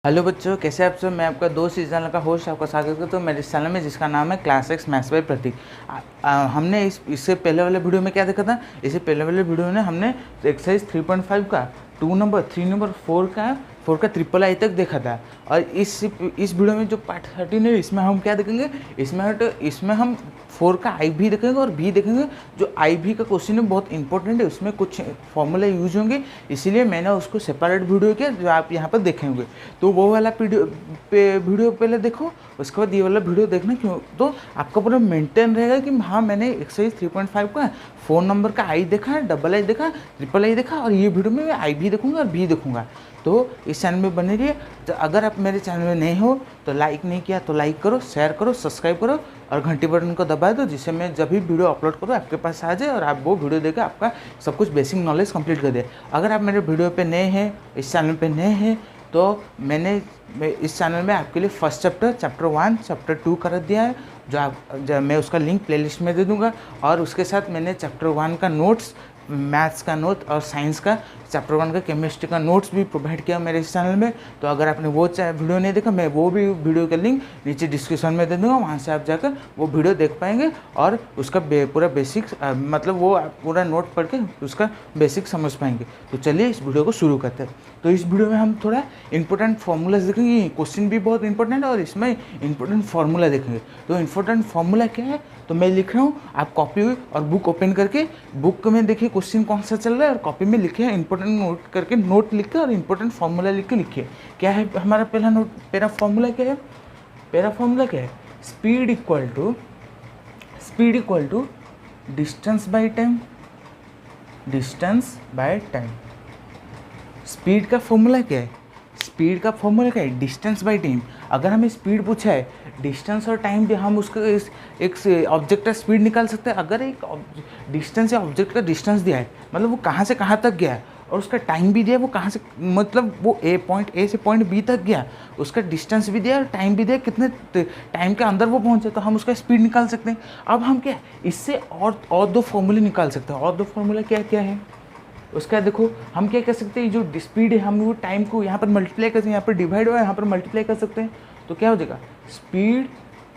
Hello बच्चों, कैसे आप सब। मैं आपका दोस्त इस चैनल का होस्ट आपका स्वागत करता हूँ मेरे इस चैनल में, जिसका नाम है क्लास एक्स मैथ्स बाय प्रतीक। हमने इससे पहले वाले वीडियो में क्या देखा था। इससे पहले वाले वीडियो में हमने एक्सरसाइज 3.5 का 2 नंबर 3 नंबर 4 का ट्रिपल आई तक देखा था। और इस वीडियो में जो पार्ट 13 है, इसमें हम क्या देखेंगे। इसमें हम 4 का आई भी देखेंगे और बी देखेंगे। जो आई भी का क्वेश्चन है बहुत इंपॉर्टेंट है, उसमें कुछ फॉर्मूला यूज होंगे, इसीलिए मैंने उसको सेपरेट वीडियो किया जो आप यहाँ पर देखेंगे। तो वो वाला वीडियो पहले देखो, उसके बाद ये वाला वीडियो देखना। क्यों? तो आपका पूरा मेंटेन रहेगा कि हाँ, मैंने एक्सरसाइज 3.5 का 4 नंबर का आई देखा, डबल आई देखा, ट्रिपल आई देखा, और ये वीडियो में मैं आई भी देखूंगा और बी देखूंगा। तो इस चैनल में बने रहिए। तो अगर आप मेरे चैनल में नए हो तो लाइक नहीं किया तो लाइक करो, शेयर करो, सब्सक्राइब करो और घंटी बटन को दबा दो, जिससे मैं जब भी वीडियो अपलोड करूँ आपके पास आ जाए और आप वो वीडियो देकर आपका सब कुछ बेसिक नॉलेज कंप्लीट कर दे। अगर आप मेरे वीडियो पे नए हैं, इस चैनल पे नए हैं, तो मैंने इस चैनल में आपके लिए फर्स्ट चैप्टर 1 चैप्टर 2 कर दिया है, जो मैं उसका लिंक प्लेलिस्ट में दे दूंगा। और उसके साथ मैंने चैप्टर 1 का नोट्स, मैथ्स का नोट और साइंस का चैप्टर 1 का केमिस्ट्री का नोट्स भी प्रोवाइड किया मेरे इस चैनल में। तो अगर आपने वो वीडियो नहीं देखा, मैं वो भी वीडियो का लिंक नीचे डिस्क्रिप्शन में दे दूँगा, वहाँ से आप जाकर वो वीडियो देख पाएंगे और उसका पूरा बेसिक मतलब वो पूरा नोट पढ़ के उसका बेसिक समझ पाएंगे। तो चलिए इस वीडियो को शुरू करते हैं। तो इस वीडियो में हम थोड़ा इंपॉर्टेंट फार्मूलाज देखेंगे, क्वेश्चन भी बहुत इंपॉर्टेंट है और इसमें इंपॉर्टेंट फार्मूला देखेंगे। तो इंपॉर्टेंट फार्मूला क्या है, तो मैं लिख रहा हूँ, आप कॉपी और बुक ओपन करके बुक में देखिए क्वेश्चन कौन सा चल रहा है और कॉपी में लिखिए, इंपॉर्टेंट नोट करके नोट लिख के और इंपॉर्टेंट फार्मूला लिख के लिखिए। क्या है हमारा पहला फार्मूला क्या है? पहला फार्मूला क्या है? Speed equal to distance by time. Speed का फॉर्मूला क्या है? Distance by time. अगर हमें स्पीड पूछा है, डिस्टेंस और टाइम भी हम उसका एक ऑब्जेक्ट का स्पीड निकाल सकते हैं। अगर एक डिस्टेंस या ऑब्जेक्ट का डिस्टेंस दिया है, मतलब वो कहाँ से कहाँ तक गया है, और उसका टाइम भी दिया है, वो कहाँ से मतलब वो पॉइंट ए से पॉइंट बी तक गया, उसका डिस्टेंस भी दिया और टाइम भी दिया, कितने टाइम के अंदर वो पहुँचे, तो हम उसका स्पीड निकाल सकते हैं। अब हम क्या इससे और दो फॉर्मूले निकाल सकते हैं। और दो फॉर्मूला क्या क्या है उसका देखो, हम क्या कर सकते हैं, जो स्पीड है हम वो टाइम को यहाँ पर मल्टीप्लाई कर सकते हैं, यहाँ पर डिवाइड हुआ यहाँ पर मल्टीप्लाई कर सकते हैं। तो क्या हो जाएगा, स्पीड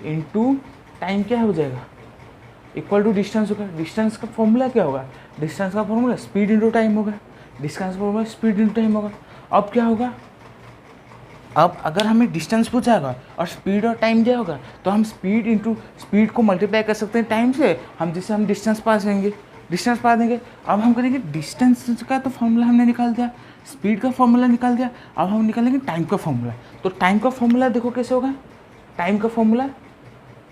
इनटू टाइम क्या हो जाएगा, इक्वल टू डिस्टेंस होगा। डिस्टेंस का फॉर्मूला क्या होगा? डिस्टेंस का फॉर्मूला स्पीड इनटू टाइम होगा। डिस्टेंस का फॉर्मूला स्पीड इनटू टाइम होगा। अब क्या होगा, अब अगर हमें डिस्टेंस पूछा होगा और स्पीड और टाइम दिया होगा, तो हम स्पीड को मल्टीप्लाई कर सकते हैं टाइम से, जिससे हम डिस्टेंस पा देंगे। अब हम करेंगे डिस्टेंस का तो फॉर्मूला हमने निकाल दिया, स्पीड का फॉर्मूला निकाल दिया, अब हम निकालेंगे टाइम का फॉर्मूला। तो टाइम का फॉर्मूला देखो कैसे होगा, टाइम का फॉर्मूला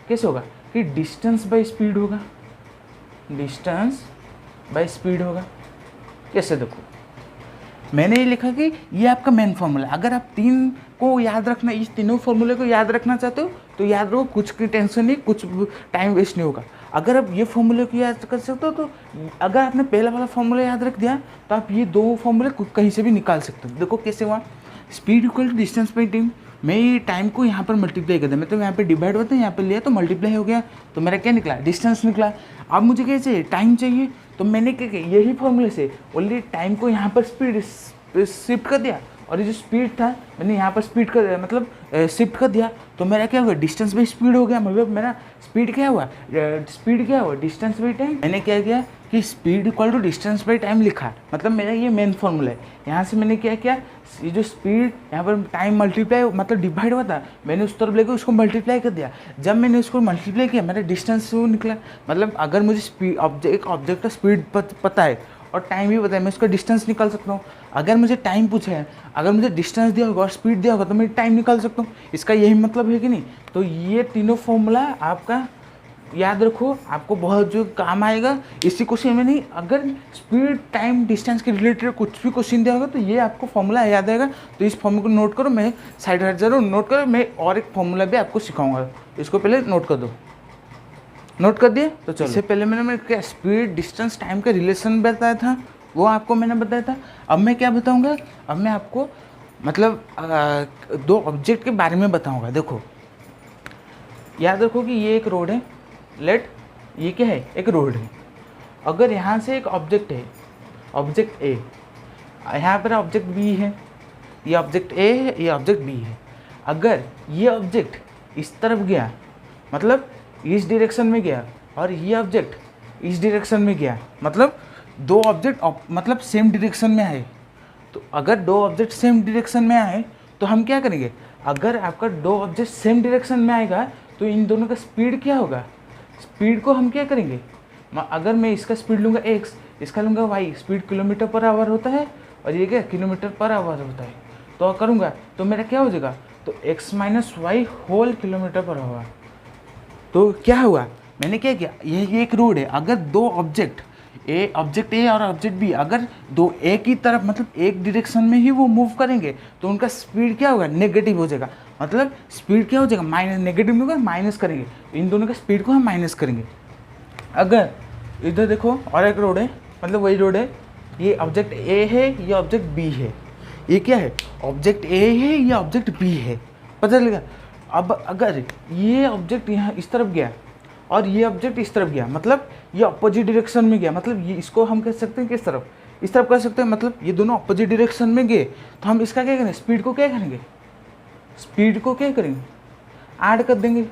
कैसे होगा कि डिस्टेंस बाय स्पीड होगा। कैसे देखो, मैंने ये लिखा कि ये आपका मेन फॉर्मूला। अगर आप इस तीनों फॉर्मूले को याद रखना चाहते हो तो याद रखो, कुछ की टेंशन नहीं, कुछ टाइम वेस्ट नहीं होगा। अगर आप ये फॉर्मूले को याद कर सकते हो, तो अगर आपने पहला वाला फॉर्मूला याद रख दिया तो आप ये दो फॉर्मूले कहीं से भी निकाल सकते हो। देखो कैसे हुआ, speed equal to distance by time. मैं ये टाइम को यहाँ पर मल्टीप्लाई कर दिया, मतलब यहाँ पे डिवाइड होता है, यहाँ पे लिया तो मल्टीप्लाई हो गया, तो मेरा क्या निकला, डिस्टेंस निकला। अब मुझे क्या चाहिए, टाइम चाहिए। तो मैंने क्या किया, यही फॉर्मूले से ऑलरेडी टाइम को यहाँ पर स्पीड शिफ्ट कर दिया, और ये जो स्पीड था मैंने यहाँ पर शिफ्ट कर दिया। तो मेरा क्या हुआ, डिस्टेंस बाई स्पीड हो गया। मतलब मेरा स्पीड क्या हुआ, डिस्टेंस बाई टाइम। मैंने क्या किया कि speed equal to distance by time लिखा, मतलब मेरा ये मेन फॉर्मूला है। यहाँ से मैंने क्या किया, ये जो स्पीड यहाँ पर टाइम मल्टीप्लाई मतलब डिवाइड हुआ था, मैंने उस तरफ लेकर उसको मल्टीप्लाई कर दिया। जब मैंने उसको मल्टीप्लाई किया, मेरा डिस्टेंस वो निकला। मतलब अगर मुझे एक ऑब्जेक्ट का स्पीड पता है और टाइम भी पता है, मैं उसका डिस्टेंस निकाल सकता हूँ। अगर मुझे टाइम पूछा है, अगर मुझे डिस्टेंस दिया होगा और स्पीड दिया होगा, तो मैं टाइम निकाल सकता हूँ। इसका यही मतलब है कि नहीं। तो ये तीनों फॉर्मूला आपका याद रखो, आपको बहुत जो काम आएगा इसी क्वेश्चन में। नहीं, अगर स्पीड टाइम डिस्टेंस के रिलेटेड कुछ भी क्वेश्चन दिया होगा तो ये आपको फॉर्मूला याद आएगा। तो इस फॉर्मूला को नोट करो, मैं साइड हट जरूर नोट करो। मैं और एक फॉर्मूला भी आपको सिखाऊंगा, इसको पहले नोट कर दो। नोट कर दिए? तो चलो, इससे पहले मैंने क्या स्पीड डिस्टेंस टाइम का रिलेशन बताया था, वो आपको मैंने बताया था। अब मैं क्या बताऊंगा, अब मैं आपको मतलब दो ऑब्जेक्ट के बारे में बताऊंगा। देखो याद रखो कि ये एक रोड है, ये क्या है, एक रोड है। अगर यहाँ से एक ऑब्जेक्ट है, ऑब्जेक्ट ए, यहाँ पर ऑब्जेक्ट बी है, ये ऑब्जेक्ट ए है, ये ऑब्जेक्ट बी है। अगर ये ऑब्जेक्ट इस तरफ गया, मतलब इस डायरेक्शन में गया, और ये ऑब्जेक्ट इस डायरेक्शन में गया, मतलब दो ऑब्जेक्ट मतलब सेम डायरेक्शन में आए, तो अगर दो ऑब्जेक्ट सेम डायरेक्शन में आए तो हम क्या करेंगे, अगर आपका दो ऑब्जेक्ट सेम डायरेक्शन में आएगा तो इन दोनों का स्पीड क्या होगा, स्पीड को हम क्या करेंगे, अगर मैं इसका स्पीड लूँगा x, इसका लूँगा y, speed kilometre per our होता है और ये क्या किलोमीटर पर आवर होता है, तो करूँगा तो मेरा क्या हो जाएगा, तो x minus y whole kilometre per hour. तो क्या हुआ, मैंने क्या किया, ये एक रोड है, अगर दो ऑब्जेक्ट ए और ऑब्जेक्ट बी अगर दो एक ही तरफ मतलब एक डायरेक्शन में ही वो मूव करेंगे तो उनका स्पीड क्या होगा, नेगेटिव हो जाएगा। मतलब स्पीड क्या हो जाएगा, माइनस, नेगेटिव में होगा माइनस करेंगे, इन दोनों का स्पीड को हम माइनस करेंगे। अगर इधर देखो और एक रोड है, मतलब वही रोड है, ये ऑब्जेक्ट ए है, ये ऑब्जेक्ट बी है, ये क्या है, ऑब्जेक्ट ए है, ये ऑब्जेक्ट बी है, पता लगा। अब अगर ये ऑब्जेक्ट यहाँ इस तरफ गया और ये ऑब्जेक्ट इस तरफ गया, मतलब ये अपोजिट डायरेक्शन में गया, मतलब ये इसको हम कह सकते हैं किस तरफ, इस तरफ कह सकते हैं, मतलब ये दोनों अपोजिट डायरेक्शन में गए तो हम इसका क्या करेंगे, स्पीड को क्या करेंगे, स्पीड को क्या करेंगे, ऐड कर देंगे,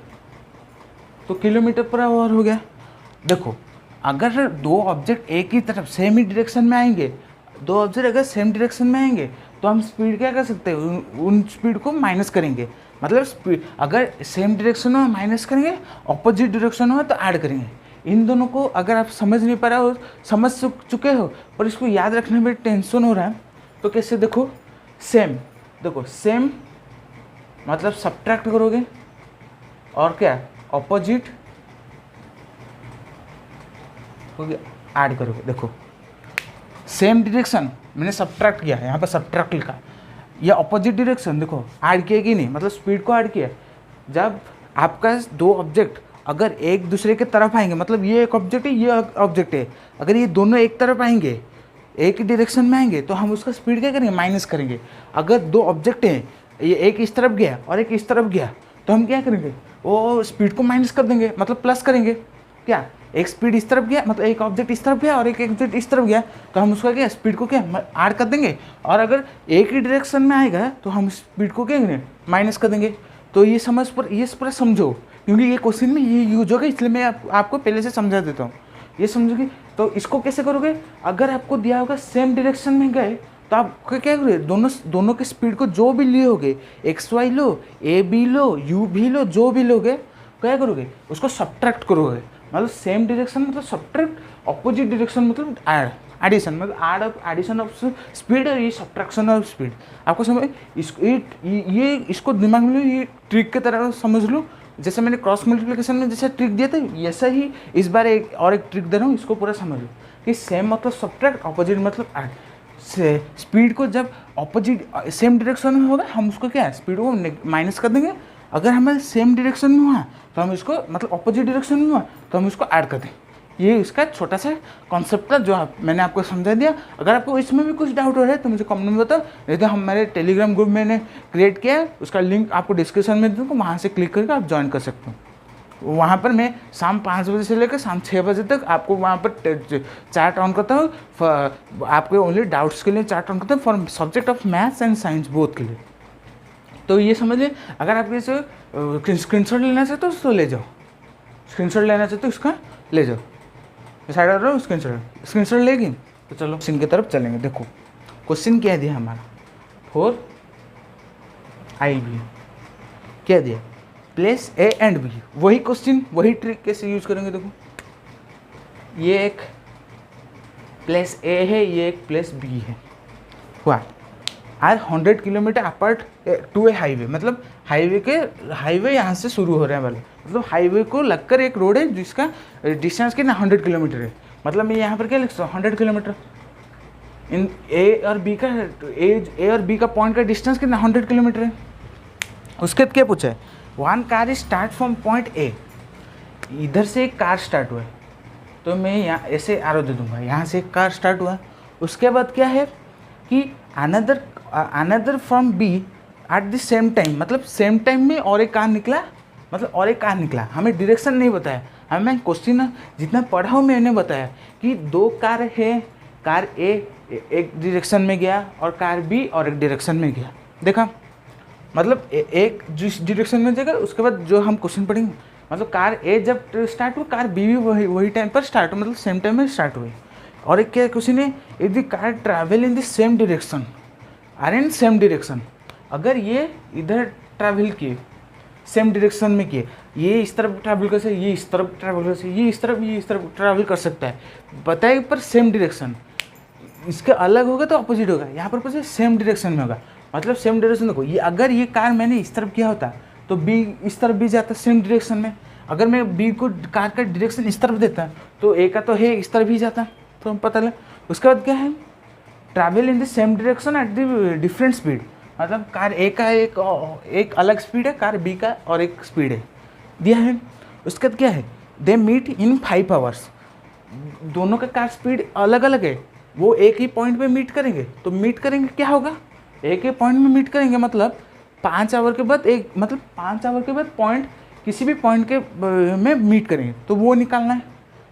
तो किलोमीटर पर आवर हो गया। देखो अगर दो ऑब्जेक्ट एक ही तरफ सेम ही डायरेक्शन में आएंगे, दो ऑब्जेक्ट अगर सेम डायरेक्शन में आएंगे तो हम स्पीड क्या कर सकते हैं, उन स्पीड को माइनस करेंगे। मतलब स्पीड अगर सेम डायरेक्शन हो माइनस करेंगे, ऑपोजिट डायरेक्शन हो तो ऐड करेंगे। इन दोनों को अगर आप समझ नहीं पा रहे हो, समझ चुके हो पर इसको याद रखने में टेंशन हो रहा है, तो कैसे देखो, सेम, देखो सेम मतलब सब्ट्रैक्ट करोगे और क्या ऑपोजिट हो गया ऐड करोगे। देखो सेम डायरेक्शन मैंने सब्ट्रैक्ट किया, यहाँ पर सब्ट्रैक्ट लिखा, ये ऑपोजिट डायरेक्शन देखो ऐड किया कि नहीं, मतलब स्पीड को ऐड किया। जब आपका दो ऑब्जेक्ट अगर एक दूसरे के तरफ आएंगे, मतलब ये एक ऑब्जेक्ट है, ये ऑब्जेक्ट है, अगर ये दोनों एक तरफ आएंगे, एक ही डायरेक्शन में आएंगे तो हम उसका स्पीड क्या करेंगे, माइनस करेंगे। अगर दो ऑब्जेक्ट हैं, ये एक इस तरफ गया और एक इस तरफ गया तो हम क्या करेंगे, वो स्पीड को माइनस कर देंगे, मतलब प्लस करेंगे। क्या, एक स्पीड इस तरफ गया, मतलब एक ऑब्जेक्ट इस तरफ गया और एक ऑब्जेक्ट इस तरफ गया तो हम उसका क्या स्पीड को क्या ऐड कर देंगे, और अगर एक ही डायरेक्शन में आएगा तो हम स्पीड को क्या करेंगे, माइनस कर देंगे। तो ये समझ पर ये पूरा समझो, क्योंकि ये क्वेश्चन में ये यूज होगा, इसलिए मैं आपको पहले से समझा देता हूँ, ये समझोगे। तो इसको कैसे करोगे, अगर आपको दिया होगा सेम डायरेक्शन में गए तो आप क्या करोगे, दोनों के स्पीड को जो भी लिए होगे, एक्स वाई लो, ए बी लो, यू भी लो, जो भी लोगे क्या करोगे, उसको सब्ट्रैक्ट करोगे। मतलब सेम डायरेक्शन मतलब सब्ट्रैक्ट, अपोजिट डायरेक्शन मतलब ऐड, एडिशन मतलब add of addition of speed, और ये सब्ट्रैक्शन ऑफ स्पीड। आपको समझ ये इसको दिमाग में लो, ये ट्रिक की तरह समझ लो। जैसे मैंने क्रॉस मल्टीप्लिकेशन में जैसा ट्रिक दिया था, ऐसा ही इस बार एक ट्रिक दे रहा हूँ, इसको पूरा समझ लो कि सेम मतलब सब्ट्रैक्ट, अपोजिट मतलब ऐड। स्पीड को जब अपोजिट सेम डायरेक्शन में होगा हम उसको क्या है, स्पीड को माइनस कर देंगे। अगर हमें सेम डायरेक्शन में हुआ तो हम इसको मतलब अपोजिट डायरेक्शन में हुआ तो हम इसको ऐड कर दें। ये इसका छोटा सा कॉन्सेप्ट था जो मैंने आपको समझा दिया। अगर आपको इसमें भी कुछ डाउट हो रहा है तो मुझे कमेंट में बताओ, नहीं तो हमारे टेलीग्राम ग्रुप मैंने क्रिएट किया है, उसका लिंक आपको डिस्क्रिप्शन में दूँगा, वहाँ से क्लिक करके आप ज्वाइन कर सकते हो। वहाँ पर मैं शाम 5 बजे से लेकर शाम 6 बजे तक आपको वहाँ पर चैट ऑन करता हूँ, आपके ओनली डाउट्स के लिए चैट ऑन करता हूँ, for subject of maths and science both के लिए। तो ये समझिए, अगर आप इसे स्क्रीनशॉट लेना चाहते हो तो ले जाओ, स्क्रीनशॉट लेना चाहते हो इसका ले जाओ, साइड आ रहा हो स्क्रीनशॉट लेगी। तो चलो क्वेश्चन की तरफ चलेंगे। देखो क्वेश्चन क्या दिया हमारा, 4IB क्या दिया, प्लेस ए एंड बी, वही क्वेश्चन वही ट्रिक कैसे यूज करेंगे। देखो ये एक प्लेस ए है, ये एक प्लेस बी है, हुआ are 100 kilometre apart to a highway, मतलब हाईवे यहाँ से शुरू हो रहे हैं वाले, मतलब हाईवे को लगकर एक रोड है जिसका डिस्टेंस कितना 100 किलोमीटर है। मतलब मैं यहाँ पर क्या लिख सकता हूँ 100 किलोमीटर। इन ए और बी का पॉइंट का डिस्टेंस कितना 100 किलोमीटर है। उसके बाद क्या पूछा है, one car start from point A, इधर से एक कार स्टार्ट हुआ है तो मैं यहाँ ऐसे एरो दे दूँगा, यहाँ से एक कार स्टार्ट हुआ। उसके बाद क्या है कि another from B at the same time, मतलब सेम टाइम में और एक कार निकला, मतलब और एक कार निकला। हमें डायरेक्शन नहीं बताया, हमें क्वेश्चन जितना पढ़ा हूँ मैंने बताया कि दो कार है, कार ए एक डायरेक्शन में गया और कार बी और एक डायरेक्शन में गया। देखा, मतलब एक जिस डायरेक्शन में जाएगा उसके बाद जो हम क्वेश्चन पढ़ेंगे, मतलब कार ए जब स्टार्ट हुई कार बी भी वही टाइम पर स्टार्ट हुई, मतलब सेम टाइम में स्टार्ट हुई। और एक क्या क्वेश्चन है, if the car travel in the same direction or in same direction, अगर ये इधर ट्रैवल किए सेम डायरेक्शन में किए, ये इस तरफ ट्रैवल कर सकते, ये इस तरफ ट्रैवल कर सकते, ये इस तरफ ट्रैवल कर सकता है, बताइए पर सेम डायरेक्शन, इसके अलग होगा तो अपोजिट होगा, यहाँ पर पूछे सेम डायरेक्शन में होगा, मतलब सेम डायरेक्शन। देखो ये अगर ये कार मैंने इस तरफ किया होता तो बी इस तरफ भी जाता सेम डायरेक्शन में, अगर मैं बी को कार का डायरेक्शन इस तरफ देता तो ए का तो है इस तरफ ही जाता, तो हम पता लगा। उसके बाद क्या है, travel in the same direction at the different speed, मतलब कार ए का एक अलग स्पीड है, कार बी का और एक स्पीड है दिया है। उसके बाद क्या है, दे मीट इन 5 आवर्स, दोनों का कार स्पीड अलग अलग है, वो एक ही पॉइंट पे मीट करेंगे, तो मीट करेंगे क्या होगा, एक ही पॉइंट में मीट करेंगे, मतलब 5 आवर के बाद एक, मतलब 5 आवर के बाद पॉइंट किसी भी पॉइंट के में मीट करेंगे, तो वो निकालना है,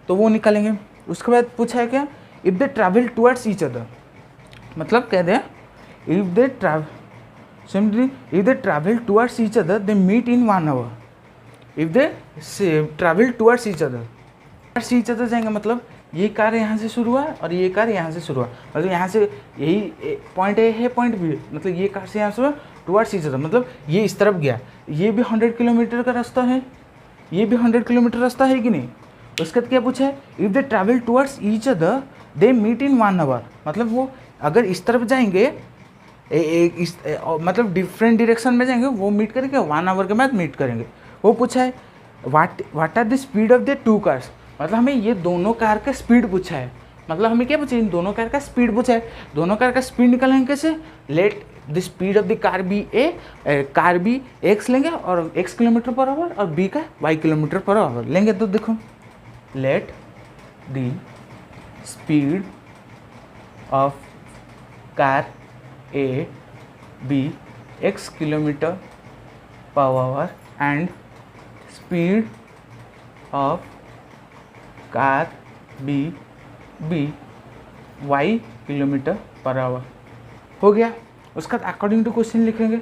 तो वो निकालेंगे। उसके बाद पूछा है क्या, if they travel towards each other, मतलब कह दे if they travel towards each other they meet in 1 hour, if they travel towards each other जाएंगे, मतलब ये कार यहाँ से शुरू हुआ और ये कार यहाँ से शुरू हुआ, मतलब यहाँ से यही पॉइंट ए है पॉइंट बी, मतलब ये कार से यहाँ से टुवर्ड्स ईच अदर, मतलब ये इस तरफ गया, ये भी 100 किलोमीटर का रास्ता है, ये भी 100 किलोमीटर रास्ता है कि नहीं। उसके बाद क्या पूछा है, if they travel towards each other they meet in 1 hour, मतलब वो अगर इस तरफ जाएंगे मतलब डिफरेंट डायरेक्शन में जाएंगे, वो मीट करेंगे 1 आवर के बाद मीट करेंगे। वो पूछा है what are the speed of the 2 cars, मतलब हमें ये दोनों कार का स्पीड पूछा है, मतलब हमें क्या पूछा है, इन दोनों कार का स्पीड पूछा है, दोनों कार का स्पीड निकालेंगे कैसे, let the speed of the car be car B x लेंगे और x किलोमीटर पर आवर और b का y किलोमीटर पर आवर लेंगे, तो देखो let the speed of car A be x kilometre per hour and speed of car B y kilometre per hour हो गया। उसका अकॉर्डिंग टू क्वेश्चन लिखेंगे,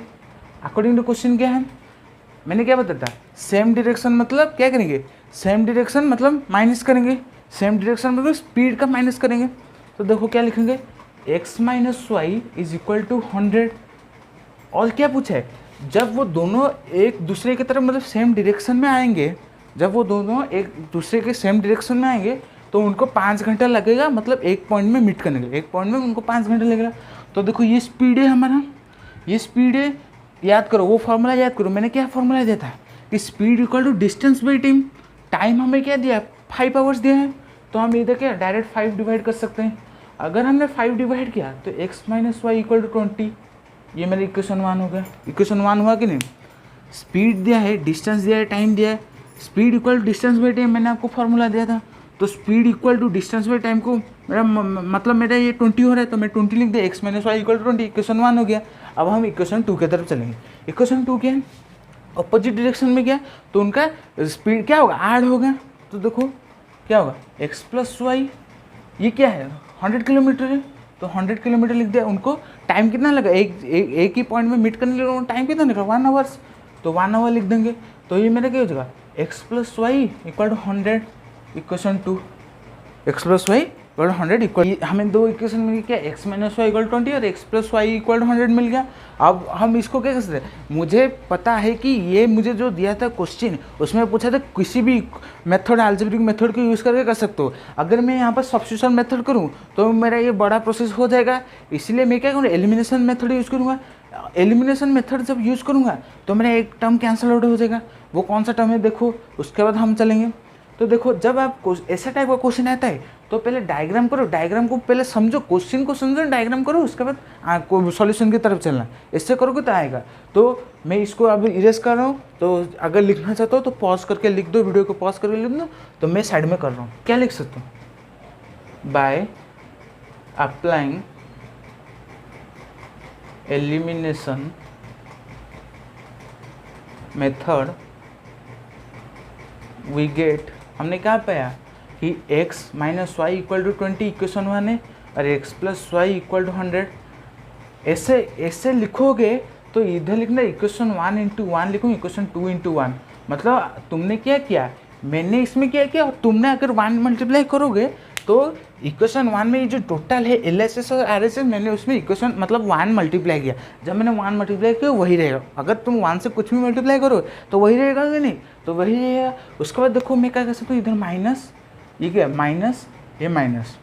according to question क्या है, मैंने क्या बताया था, सेम डायरेक्शन मतलब क्या करेंगे, सेम डायरेक्शन मतलब माइनस करेंगे, सेम डायरेक्शन मतलब स्पीड का माइनस करेंगे, तो देखो क्या लिखेंगे, x minus y is equal to 100। और क्या पूछा है, जब वो दोनों एक दूसरे की तरफ मतलब सेम डायरेक्शन में आएंगे, जब वो दोनों एक दूसरे के सेम डायरेक्शन में आएंगे तो उनको 5 घंटा लगेगा, मतलब एक पॉइंट में मीट करने के लिए, एक पॉइंट में उनको 5 घंटे लगेगा। तो देखो ये स्पीड है हमारा, ये स्पीड है, याद करो वो फार्मूला याद करो, मैंने क्या फार्मूला दिया था कि speed equal to distance by time, time हमें क्या दिया 5 आवर्स दिया है, तो हम इधर क्या डायरेक्ट 5 डिवाइड कर सकते हैं। अगर हमने 5 डिवाइड किया तो x minus y equal to 20, ये मेरा इक्वेशन 1 हो गया। इक्वेशन 1 हुआ कि नहीं, स्पीड दिया है, डिस्टेंस दिया है, टाइम दिया है, speed equal to distance by time मैंने आपको फार्मूला दिया था, तो speed equal to distance by time को मेरा मतलब मेरा ये 20 हो रहा है, तो मैं 20 लिख दिया, x minus y equal to 20, equation 1 हो गया। अब हम इक्वेशन 2 की तरफ चलेंगे। इक्वेशन 2 क्या है, अपोजिट डायरेक्शन में गया तो उनका स्पीड क्या होगा, ऐड होगा, तो देखो क्या होगा x प्लस वाई, ये क्या है 100 किलोमीटर है, तो 100 किलोमीटर लिख दिया। उनको टाइम कितना लगा, एक ही पॉइंट में मीट करने लगा, टाइम कितना लगा 1 आवर्स, तो 1 आवर लिख देंगे। तो ये मेरा क्या हो जाएगा x plus y equal to 100, equation 2, x plus y equal to 100 equal, हमें दो इक्वेशन मिल गया, x माइनस वाई इक्वल 20 और x plus y equal to 100 मिल गया। अब हम इसको क्या कर सकते हैं, मुझे पता है कि ये मुझे जो दिया था क्वेश्चन उसमें पूछा था किसी भी मेथड, अलजेब्रिक मेथड को यूज़ करके कर सकते हो। अगर मैं यहाँ पर सब्स्टिट्यूशन मेथड करूँ तो मेरा ये बड़ा प्रोसेस हो जाएगा, इसलिए मैं क्या करूँगा एलिमिनेशन मेथड यूज़ करूँगा। एलिमिनेशन मेथड जब यूज़ करूँगा तो मेरा एक टर्म कैंसिल आउट हो जाएगा, वो कौन सा टर्म है देखो, उसके बाद हम चलेंगे। तो देखो जब आप ऐसा टाइप का क्वेश्चन आता है तो पहले डायग्राम करो, डायग्राम को पहले समझो, क्वेश्चन को समझो, डायग्राम करो, उसके बाद सॉल्यूशन की तरफ चलना। इससे करोगे तो आएगा। तो मैं इसको अब इरेज कर रहा हूँ, तो अगर लिखना चाहते हो तो पॉज करके लिख दो, वीडियो को पॉज करके लिख दो, तो मैं साइड में कर रहा हूँ। क्या लिख सकता हूँ, by applying elimination method we get, हमने क्या पाया कि x minus y equal to 20 equation 1 है और x plus y equal to 100। ऐसे लिखोगे तो इधर लिखना इक्वेशन 1 इंटू 1 लिखूँ, इक्वेशन 2 इंटू 1, मतलब तुमने क्या किया, मैंने इसमें क्या किया, और तुमने अगर 1 मल्टीप्लाई करोगे तो इक्वेशन 1 में ये जो टोटल है LHS और RHS, मैंने उसमें इक्वेशन मतलब 1 मल्टीप्लाई किया, जब मैंने 1 मल्टीप्लाई किया वही रहेगा। अगर तुम 1 से कुछ भी मल्टीप्लाई करो तो वही रहेगा कि नहीं, तो वही रहेगा। उसके बाद देखो मैं क्या कर सकता हूँ, इधर माइनस, ये क्या माइनस, ये माइनस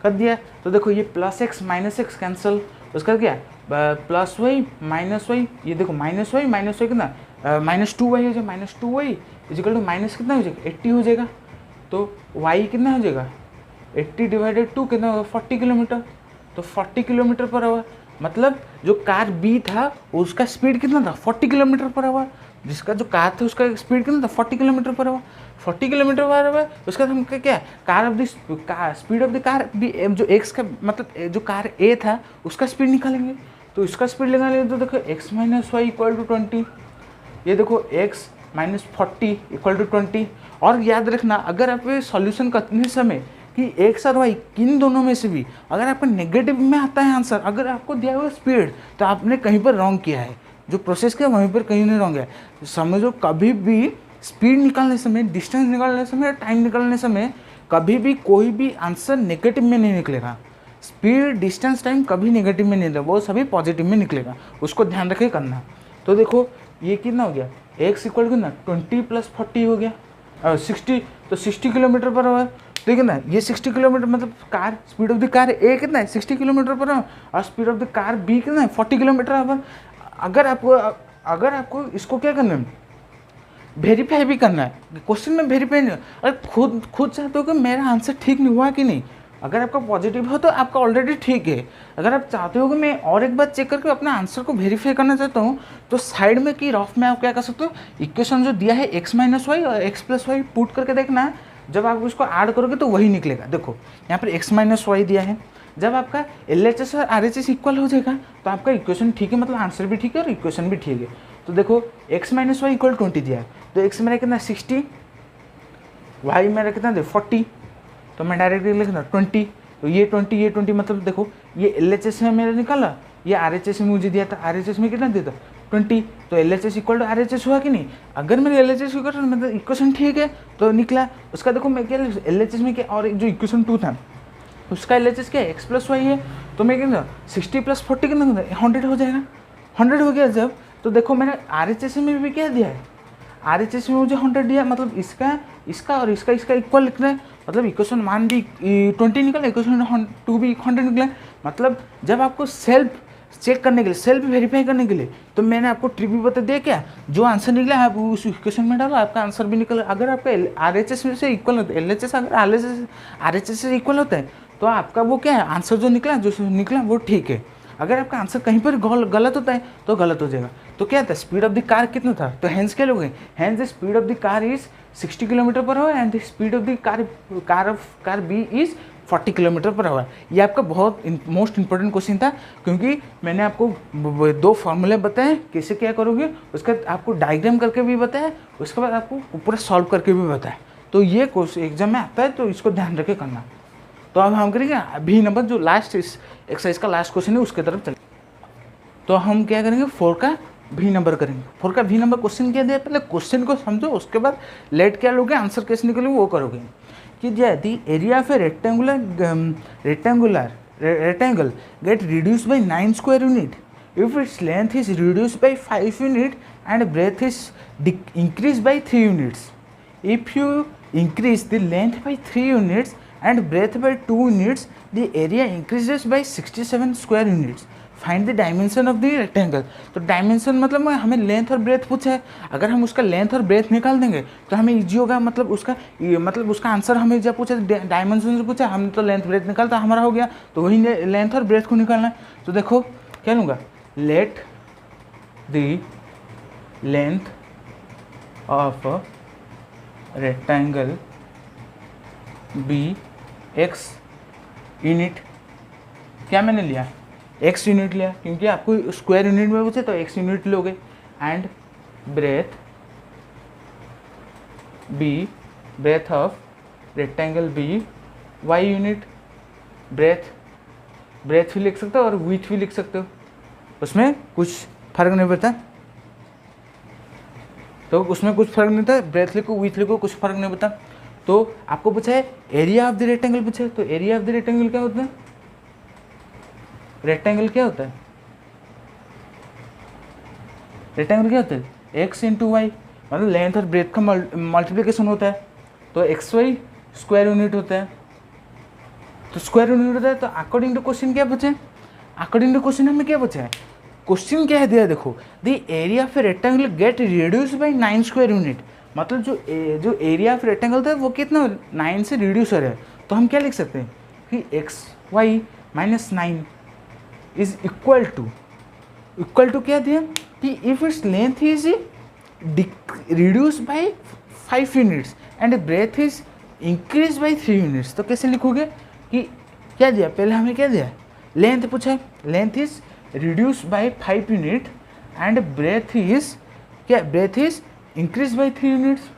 कर दिया, तो देखो ये plus x minus x cancel, उसका क्या प्लस वाई माइनस वाई, ये देखो माइनस वाई कितना -2y हो जाएगा, -2y इजिकल टू माइनस कितना हो जाएगा 80 हो जाएगा, तो y कितना हो जाएगा 80 डिवाइडेड 2 कितना होगा 40 किलोमीटर, तो 40 किलोमीटर पर आवर, मतलब जो कार B था उसका स्पीड कितना था 40 किलोमीटर पर आवर, जिसका जो कार था उसका स्पीड कितना था 40 kilometre per our, 40 kilometre per our. उसका हम क्या car of the speed of the car भी, जो एक्स का मतलब जो कार A था उसका स्पीड निकालेंगे, तो इसका स्पीड निकालेंगे तो देखो x minus y equal to 20, ये देखो x माइनस 40 इक्वल टू 20। और याद रखना अगर आप सॉल्यूशन करने समय कि x और y किन दोनों में से भी अगर आपका नेगेटिव में आता है आंसर, अगर आपको दिया हुआ स्पीड, तो आपने कहीं पर रॉन्ग किया है, जो प्रोसेस किया वहीं पर कहीं नहीं रॉन्ग है। समझो कभी भी स्पीड निकालने समय, डिस्टेंस निकालने समय, टाइम निकालने समय कभी भी कोई भी आंसर नेगेटिव में नहीं निकलेगा। स्पीड डिस्टेंस टाइम कभी नेगेटिव में नहीं निकलेगा, वो सभी पॉजिटिव में निकलेगा, उसको ध्यान रखे करना। तो देखो ये कितना हो गया x इक्वल टू ना 20 + 40 हो गया 60, तो 60 किलोमीटर पर आवर, ठीक है ना। ये 60 किलोमीटर मतलब car speed of the car A कितना है 60 किलोमीटर पर आवर, और speed of the car B कितना है 40 किलोमीटर आवर। अगर आपको इसको क्या करना है, वेरीफाई भी करना है, क्वेश्चन में वेरीफाई नहीं, अरे खुद चाहते हो कि मेरा आंसर ठीक नहीं हुआ कि नहीं, अगर आपका पॉजिटिव हो तो आपका ऑलरेडी ठीक है। अगर आप चाहते हो कि मैं और एक बार चेक करके अपना आंसर को वेरीफाई करना चाहता हूँ, तो साइड में की रफ में आप क्या कर सकते हो, इक्वेशन जो दिया है x माइनस वाई और x प्लस वाई पुट करके देखना है, जब आप उसको ऐड करोगे तो वही निकलेगा। देखो यहाँ पर x माइनस वाई दिया है, जब आपका LHS और RHS इक्वल हो जाएगा तो आपका इक्वेशन ठीक है, मतलब आंसर भी ठीक है और इक्वेशन भी ठीक है। तो देखो x माइनस वाई इक्वल 20 दिया है, तो x मेरा कितना 60, y मेरा कितना दे 40, तो मैं डायरेक्टली लिखना 20, तो ये 20 मतलब देखो ये LHS है मेरा निकाला, ये RHS में मुझे दिया था, RHS में कितना दिया था 20, तो LHS इक्वल टू RHS हुआ कि नहीं। अगर मेरे LHS इक्वल टू मतलब इक्वेशन ठीक है तो निकला। उसका देखो मैं क्या LHS में क्या, और एक जो इक्वेशन 2 था उसका LHS क्या है x प्लस वाई है, तो मैं क्या 60 + 40 कितना 100 हो जाएगा, 100 हो गया जब, तो देखो मैंने RHS में भी क्या दिया है, RHS में मुझे 100 दिया, मतलब इसका और इसका इक्वल लिखना है, मतलब इक्वेशन 1 भी 20 निकला, इक्वेशन 2 भी 100 निकला। मतलब जब आपको सेल्फ चेक करने के लिए, सेल्फ वेरीफाई करने के लिए, तो मैंने आपको ट्रिक भी बता दिया, क्या जो आंसर निकला है आप उस इक्वेशन में डालो, आपका आंसर भी निकला। अगर आपका RHS में से इक्वल होता है, LHS अगर RHS से इक्वल होता है तो आपका वो क्या है आंसर जो निकला वो ठीक है। अगर आपका आंसर कहीं पर गलत होता है तो गलत हो जाएगा। तो क्या था स्पीड ऑफ द कार कितना था, तो हैंस क्या लोगे, hence the speed of the car is 60 kilometre per hour and the speed of the car B is 40 kilometre per hour. ये आपका बहुत मोस्ट इंपॉर्टेंट क्वेश्चन था, क्योंकि मैंने आपको 2 फॉर्मूले बताए कैसे क्या करोगे, उसका आपको डायग्राम करके भी बताया, उसके बाद आपको पूरा सॉल्व करके भी बताया। तो ये क्वेश्चन एग्जाम में आता है, तो इसको ध्यान रखे करना। तो अब हम करेंगे भी नंबर जो लास्ट इस एक्सरसाइज का लास्ट क्वेश्चन है उसके तरफ चलें। तो हम क्या करेंगे 4 का भी नंबर करेंगे। 4 का भी नंबर क्वेश्चन क्या दिया, पहले क्वेश्चन को समझो, उसके बाद लेट क्या लोगे आंसर कैसे निकलोगे वो करोगे। कि यदि area of a rectangle get reduce by 9 square unit if its length is reduce by 5 unit and breadth is increase by 3 units. If you increase the length by 3 units and breadth by 2 units, the area increases by 67 square units. Find the dimension of the rectangle. तो dimension मतलब हमें length और breath पूछा है, अगर हम उसका length और ब्रेथ निकाल देंगे तो हमें इजी होगा। मतलब उसका आंसर हमें जब पूछा डायमेंशन से पूछा, हमने तो लेंथ ब्रेथ निकालता हमारा हो गया, तो वही लेंथ और ब्रेथ को निकालना है। तो देखो क्या लूँगा, let the length of rectangle be x unit, क्या मैंने लिया x यूनिट लिया, क्योंकि आपको स्क्वायर यूनिट में पूछे तो x यूनिट लोगे। And breadth breadth of rectangle be y unit, breadth भी लिख सकते हो और विड्थ भी लिख सकते हो, उसमें कुछ फर्क नहीं पड़ता, तो उसमें कुछ फर्क नहीं था। ब्रेथ लिखो विथ लिखो कुछ फर्क नहीं पड़ता। तो आपको पूछा है एरिया ऑफ द रेक्टेंगल पूछा है, तो एरिया ऑफ द रेक्टेंगल क्या होता है, रेक्टेंगल क्या होता है, रेक्टेंगल क्या होता है एक्स इंटू वाई, मतलब लेंथ और ब्रेथ का मल्टीप्लिकेशन होता है, तो एक्स वाई स्क्वायर यूनिट होता है, तो स्क्वायर यूनिट होता है। तो अकॉर्डिंग टू क्वेश्चन क्या पूछे, अकॉर्डिंग टू क्वेश्चन हमें क्या पूछा है, क्वेश्चन क्या है दिया देखो, the area of a rectangle get reduce by 9 square unit, मतलब जो एरिया ऑफ रेक्टेंगल था वो कितना 9 से रिड्यूस हो रहा है। तो हम क्या लिख सकते हैं कि x y minus 9 is equal to क्या दिया कि if its length is reduce by 5 units and breadth is increase by 3 units, तो कैसे लिखोगे कि क्या दिया, पहले हमें क्या दिया, लेंथ पूछा है, length is reduce by 5 unit and breadth is क्या, breadth is increase by 3 units.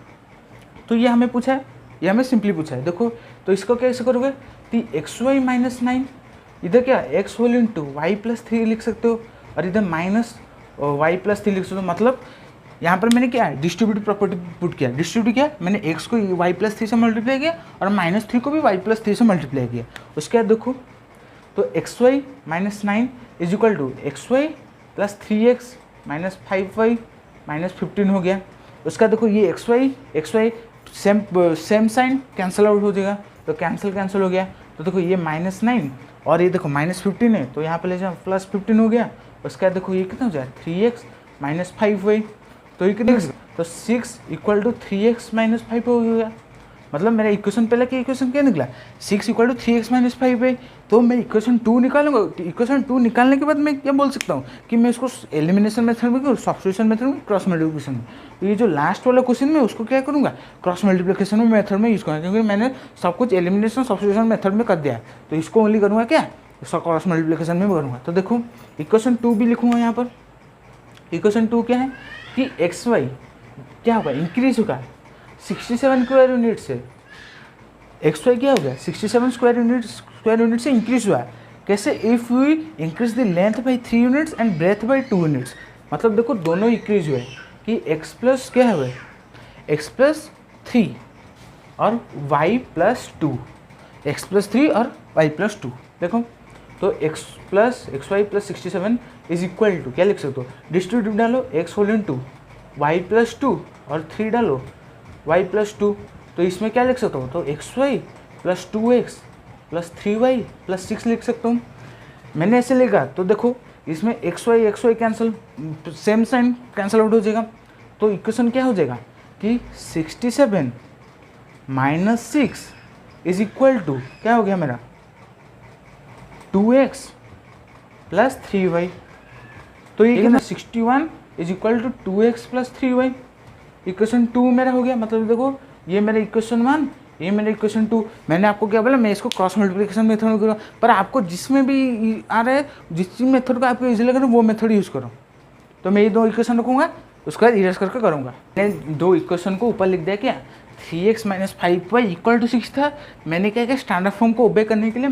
तो ये हमें पूछा है, ये हमें सिंपली पूछा है। देखो तो इसको कैसे करोगे, तो एक्स वाई माइनस 9, इधर क्या x whole into y plus 3 लिख सकते हो, और इधर माइनस वाई प्लस 3 लिख सकते हो। मतलब यहाँ पर मैंने क्या डिस्ट्रीब्यूटिव प्रॉपर्टी पुट किया, डिस्ट्रीब्यूट किया मैंने एक्स को वाई प्लस 3 से मल्टीप्लाई किया और माइनस 3 को भी वाई प्लस 3 से मल्टीप्लाई किया। उसके बाद देखो तो x y minus 9 is equal to x y plus 3x minus 5y minus 15 हो गया। उसका देखो ये x y same sign cancel out हो जाएगा, तो कैंसिल हो गया। तो देखो ये माइनस 9 और ये देखो माइनस 15 है, तो यहाँ पे ले जाओ प्लस 15 हो गया। उसका देखो ये कितना हो जाए 3x माइनस 5y, तो ये कितना, तो 6 इक्वल टू 3x माइनस 5 हो गया। मतलब मेरा इक्वेशन पहले की इक्वेशन क्या निकला 6 equal to 3x minus 5y, तो मैं इक्वेशन 2 निकालूंगा। इक्वेशन 2 निकालने के बाद मैं क्या बोल सकता हूँ कि मैं इसको एलिमिनेशन मेथड में, सब्स्टिट्यूशन मेथड में, क्रॉस मल्टीप्लिकेशन में, तो ये जो लास्ट वाला क्वेश्चन में उसको क्या करूँगा क्रॉस मल्टीप्लिकेशन में मेथड में यूज़ करूँगा, क्योंकि मैंने सब कुछ एलिमिनेशन सब्स्टिट्यूशन मेथड में कर दिया है। तो इसको ओनली करूँगा क्या क्रॉस मल्टीप्लिकेशन में करूँगा। तो देखो इक्वेशन 2 भी लिखूँगा यहाँ पर। इक्वेशन 2 क्या है कि एक्स वाई क्या होगा इंक्रीज होगा 67 स्क्वायर यूनिट से, एक्स वाई क्या हो गया 67 स्क्वायर यूनिट से इंक्रीज हुआ है। कैसे, if we increase the length by 3 units and breadth by 2 units, मतलब देखो दोनों इंक्रीज हुए कि एक्स प्लस क्या है एक्स प्लस 3 और वाई प्लस 2, एक्स प्लस 3 और वाई प्लस 2। देखो तो x y plus 67 is equal to क्या लिख सकते हो, डिस्ट्रीब्यूटिव डालो x whole into y plus 2 और 3 डालो वाई प्लस 2, तो इसमें क्या लिख सकता हूँ, तो x y plus 2x plus 3y plus 6 लिख सकता हूँ। मैंने ऐसे लिखा, तो देखो इसमें x y cancel, same sign cancel out हो जाएगा। तो इक्वेशन क्या हो जाएगा कि 67 माइनस 6 इज इक्वल टू क्या हो गया मेरा 2x प्लस 3y। तो ये कितना 61 is equal to 2x plus 3y। Equation 2 मेरा हो गया। मतलब देखो ये मेरा इक्वेशन 1, ये मेरा इक्वेशन 2। मैंने आपको क्या बोला, मैं इसको क्रॉस मल्टीप्लिकेशन मेथड में करूँ, पर आपको जिसमें भी आ रहा है, जिस मेथड को आपको इजी लगे ना वो मेथड यूज़ करो। तो मैं ये 2 इक्वेशन रखूँगा, उसके बाद इरेज करके करूँगा। मैंने 2 इक्वेशन को ऊपर लिख दिया क्या 3x minus 5y equal to 6 था। मैंने क्या किया स्टैंडर्ड फॉर्म को ओबे करने के लिए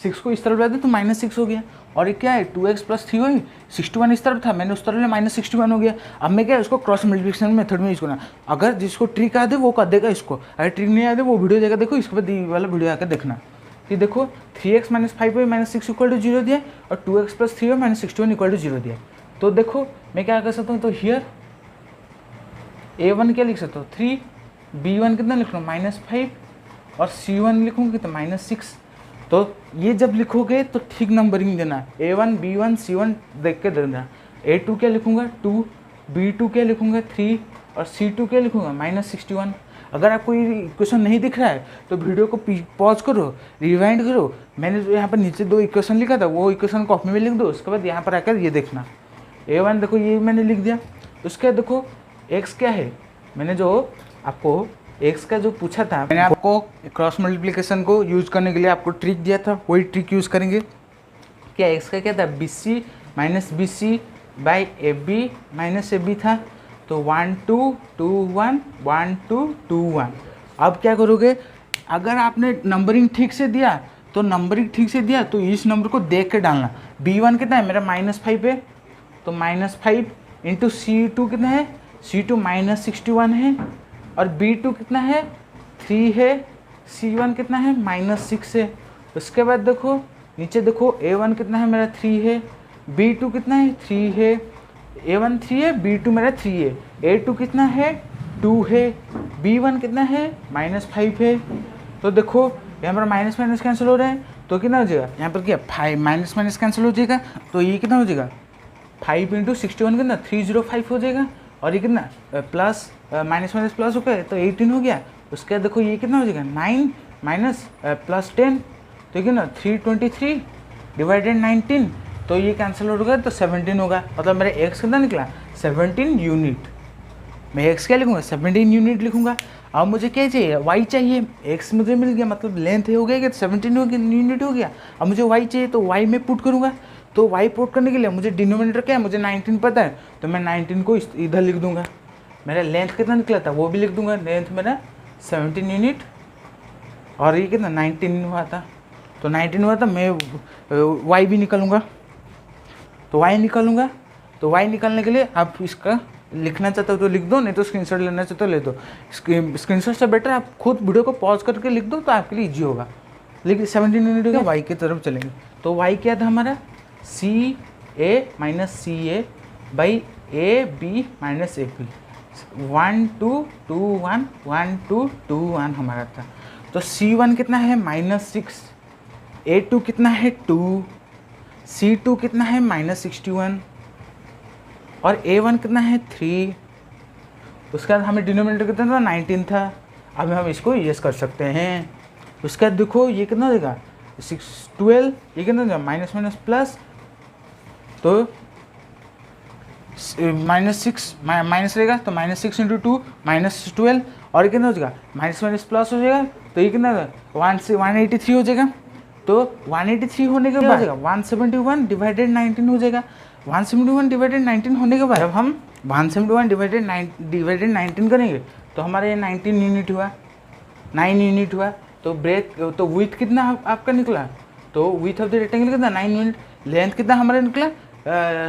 6 को इस तरफ ला दिया, तो -6 हो गया। और ये क्या है 2x प्लस 3y 61 इस तरफ था, मैंने उस तरफ लिया -61 हो गया। अब मैं क्या इसको क्रॉस मल्टीप्लिकेशन मेथड में यूज़ करना। अगर जिसको ट्रिक आ दे वो कर देगा इसको, अगर ट्रिक नहीं आ दे वो वीडियो जाकर देखो, इसके बाद वाला वीडियो आकर देखना कि देखो 3x minus 5y minus 6 equal to 0 दिया और 2x plus 3y minus 61 equal to 0 दिया। तो देखो मैं क्या कर सकता हूँ, तो हियर a1 क्या लिख सकता हूँ 3, b1 कितना लिख रहा हूँ -5 और c1 लिखूँगा कितना -6। तो ये जब लिखोगे तो ठीक नंबरिंग देना, a1 b1 c1 देख के देना। a2 क्या लिखूँगा 2, b2 क्या लिखूँगा 3 और c2 क्या लिखूँगा -61। अगर आपको ये इक्वेशन नहीं दिख रहा है तो वीडियो को पॉज करो, रिवाइंड करो। मैंने जो यहाँ पर नीचे 2 इक्वेशन लिखा था वो इक्वेशन कॉपी में लिख दो, उसके बाद यहाँ पर आकर ये देखना a1 देखो ये मैंने लिख दिया। उसके बाद देखो x क्या है, मैंने जो आपको x का जो पूछा था, मैंने आपको क्रॉस मल्टीप्लिकेशन को यूज़ करने के लिए आपको ट्रिक दिया था, वही ट्रिक यूज़ करेंगे। क्या x का क्या था BC minus BC by AB minus AB था, तो 1 2 2 1 1 2 2 1। अब क्या करोगे, अगर आपने नंबरिंग ठीक से दिया तो नंबरिंग ठीक से दिया तो इस नंबर को देख के डालना। B1 कितना है मेरा -5 है, तो -5 इंटू C2 कितना है, C2 -61 है, और B2 कितना है 3 है, C1 कितना है -6 है। उसके बाद देखो नीचे देखो A1 कितना है मेरा 3 है, B2 कितना है 3 है, A1 3 है, B2 मेरा 3 है, A2 कितना है 2 है, B1 कितना है -5 है। तो देखो यहाँ पर माइनस माइनस कैंसिल हो रहे हैं, तो कितना हो जाएगा यहाँ पर क्या 5 माइनस माइनस कैंसिल हो जाएगा, तो ये कितना हो जाएगा 5 इंटू 61 कितना 305 हो जाएगा, और ये कितना प्लस माइनस माइनस प्लस हो गया तो 18 हो गया। उसके बाद देखो ये कितना हो जाएगा 9 माइनस प्लस 10, तो कितना 323 डिवाइडेड 19, तो ये कैंसिल हो गया तो 17 होगा। मतलब मेरा एक्स कितना निकला 17 यूनिट। मैं एक्स क्या लिखूँगा 17 यूनिट लिखूँगा। अब मुझे क्या चाहिए वाई चाहिए, एक्स मुझे मिल गया मतलब लेंथ हो गया कि 17 यूनिट हो गया। अब मुझे वाई चाहिए तो वाई में पुट करूँगा, तो वाई पुट करने के लिए मुझे डिनोमिनेटर क्या है मुझे 19 पता है, तो मैं 19 को इधर लिख दूंगा। मेरा लेंथ कितना निकला था वो भी लिख दूंगा, लेंथ मेरा 17 यूनिट और ये कितना 19 हुआ था, तो 19 हुआ था। मैं वाई भी निकालूंगा, तो वाई निकालूंगा, तो वाई निकालने के लिए आप इसका लिखना चाहते हो तो लिख दो, नहीं तो स्क्रीनशॉट लेना चाहते हो ले दो। स्क्रीनशॉट से बेटर आप खुद वीडियो को पॉज करके लिख दो तो आपके लिए ईजी होगा। लेकिन 17 यूनिट हो गया, वाई की तरफ चलेंगे। तो वाई क्या था हमारा C A minus C A by A B minus A B, 1 2 2 1 1 2 2 1 हमारा था। तो C1 कितना है -6, A2 कितना है 2, C2 कितना है -61 और A1 कितना है 3। उसके बाद हमें डिनोमिनेटर कितना था 19 था। अब हम इसको यूज कर सकते हैं। उसके बाद देखो ये कितना देगा 6 12, ये कितना देगा माइनस माइनस प्लस, तो -6 माइनस रहेगा तो -6 इंटू 2 -12, और कितना हो जाएगा माइनस माइनस प्लस हो जाएगा, तो ये कितना 1 से 183 हो जाएगा। तो 183 होने के बाद 171 डिवाइडेड 19 हो जाएगा। 171 डिवाइडेड 19 होने के बाद जब हम 171 डिवाइडेड 19 करेंगे तो हमारे ये 19 यूनिट हुआ, 9 यूनिट हुआ। तो ब्रेथ तो विथ कितना आपका निकला, तो विथ ऑफ द रेक्टेंगल कितना 9 यूनिट, लेंथ कितना हमारा निकला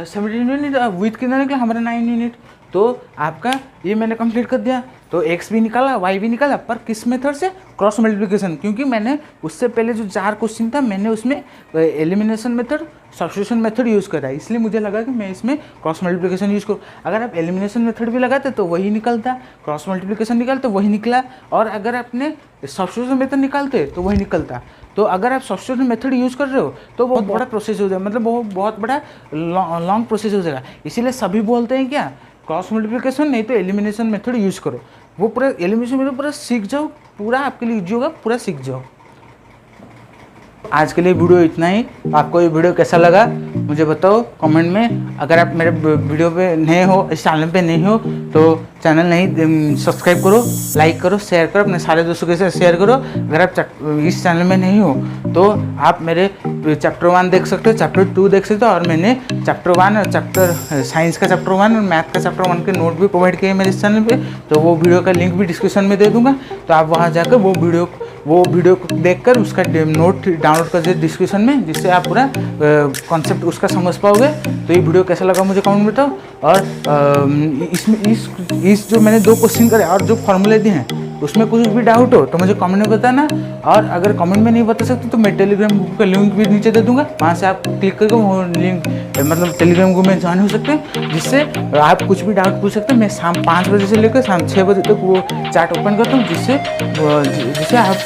17 यूनिट, विथ कितना निकला हमारा 9 यूनिट। तो आपका ये मैंने कंप्लीट कर दिया। तो x भी निकाला y भी निकाला, पर किस मेथड से क्रॉस मल्टीप्लिकेशन, क्योंकि मैंने उससे पहले जो 4 क्वेश्चन था मैंने उसमें elimination method substitution method use करा, इसलिए मुझे लगा कि मैं इसमें क्रॉस मल्टीप्लिकेशन यूज़ करूँ। अगर आप एलिमिनेशन मेथड भी लगाते तो वही निकलता, क्रॉस मल्टीप्लिकेशन निकालते वही निकला, और अगर आपने सब्स्टिट्यूशन मेथड निकालते तो वही निकलता। तो अगर आप सब्स्टिट्यूशन मेथड यूज़ कर रहे हो तो बहुत बड़ा प्रोसेस हो जाएगा, मतलब बहुत बड़ा लॉन्ग प्रोसेस हो जाएगा। इसीलिए सभी बोलते हैं क्या क्रॉस मल्टीप्लिकेशन नहीं तो एलिमिनेशन मेथड यूज़ करो। वो पूरा एलिमिनेशन मेथड पूरा सीख जाओ, पूरा आपके लिए ईजी होगा, पूरा सीख जाओ। आज के लिए वीडियो इतना ही। आपको ये वीडियो कैसा लगा मुझे बताओ कमेंट में। अगर आप मेरे वीडियो पे नए हो, इस चैनल पे नहीं हो तो चैनल नहीं सब्सक्राइब करो, लाइक करो, शेयर करो, अपने सारे दोस्तों के साथ शेयर करो। अगर आप इस चैनल में नहीं हो तो आप मेरे चैप्टर 1 देख सकते हो, चैप्टर 2 देख सकते हो, और मैंने चैप्टर 1 और चैप्टर साइंस का चैप्टर 1 और मैथ का चैप्टर 1 के नोट भी प्रोवाइड किए मेरे इस चैनल पे। तो वो वीडियो का लिंक भी डिस्क्रिप्शन में दे दूँगा, तो आप वहाँ जाकर वो वीडियो को देखकर उसका नोट डाउनलोड कर दीजिए डिस्क्रिप्शन में, जिससे आप पूरा कॉन्सेप्ट उसका समझ पाओगे। तो ये वीडियो कैसा लगा मुझे कमेंट में बताओ। और इसमें इस जो मैंने 2 क्वेश्चन करे और जो फॉर्मूले दिए हैं उसमें कुछ भी डाउट हो तो मुझे कमेंट में बताना। और अगर कमेंट में नहीं बता सकते तो मैं टेलीग्राम ग्रुप का लिंक भी नीचे दे दूंगा, वहाँ से आप क्लिक करके वो लिंक मतलब टेलीग्राम ग्रुप में ज्वाइन हो सकते हैं, जिससे आप कुछ भी डाउट पूछ सकते हैं। मैं शाम 5 बजे से लेकर शाम 6 बजे तक वो चैट ओपन करता हूँ, जिससे आप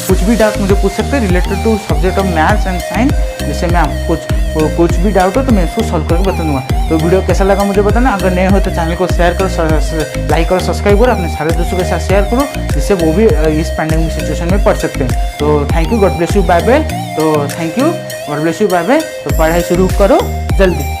कुछ भी डाउट मुझे पूछ सकते हैं related to subject of maths and science, जिससे मैं आपको कुछ भी डाउट हो तो मैं इसको सॉल्व करके बता दूंगा। तो वीडियो कैसा लगा मुझे बताना। अगर नए हो तो चैनल को शेयर करो, लाइक करो, सब्सक्राइब करो, अपने सारे दोस्तों के साथ शेयर करो, जिससे वो भी इस पैंडेमिक सिचुएशन में पढ़ सकते हैं। तो thank you, God bless you, bye bye. तो thank you, God bless you, bye bye. तो पढ़ाई शुरू करो जल्दी।